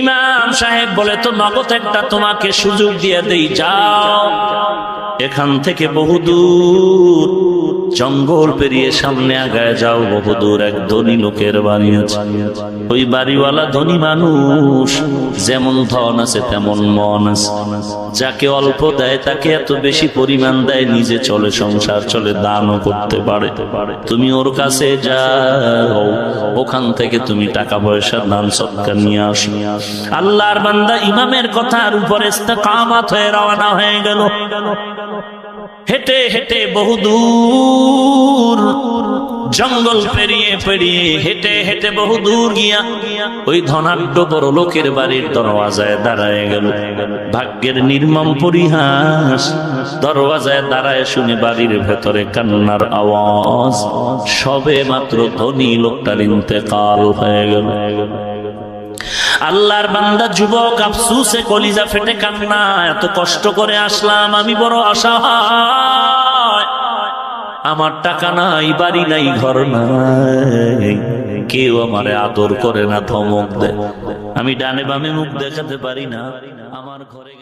ইমাম সাহেব বলে, তো নগদ একটা তোমাকে সুযোগ দিয়ে দেই, যাও এখান থেকে বহুদূর জঙ্গল পেরিয়ে সামনে আগায় যাও, বহুদূর এক ধনী লোকের বাড়ি আছে। ওই বাড়িওয়ালা ধনী মানুষ, যেমন ধন আছে তেমন মন আছে। যাকে অল্প দেয় তাকে এত বেশি পরিমাণ দেয়, নিজে চলে, সংসার চলে, দানও করতে পারে। তুমি ওর কাছে যাও, ওখান থেকে তুমি টাকা পয়সা দান সৎকার নিয়ে আসো। আল্লাহর বান্দা ইমামের কথার উপরে ইস্তেকামত হয়ে রওনা হয়ে গেল। হেঁটে হেঁটে বহুদূর জঙ্গল পেরিয়ে পেরিয়ে হেঁটে হেঁটে বহুদূর গিয়া ওই ধনাঢ্য বড় লোকের বাড়ির দরওয়াজায় দাঁড়ায় গেল। ভাগ্যের নির্মম পরিহাস, দরওয়াজায় দাঁড়ায় শুনে বাড়ির ভেতরে কান্নার আওয়াজ। সবে মাত্র ধনী লোকটার ইন্তেকাল হয়ে গেল। আল্লাহর বান্দা যুবক আফসুসে কলিজা ফেটে কান্না, এত কষ্ট করে আসলাম, আমি বড় অসহায়, আমার টাকা নাই, বাড়ি নাই, ঘর নাই, কেউ আমারে আদর করে না, ধমক দেয়, আমি ডানে বামে মুখ দেখাতে পারি না, আমার ঘরে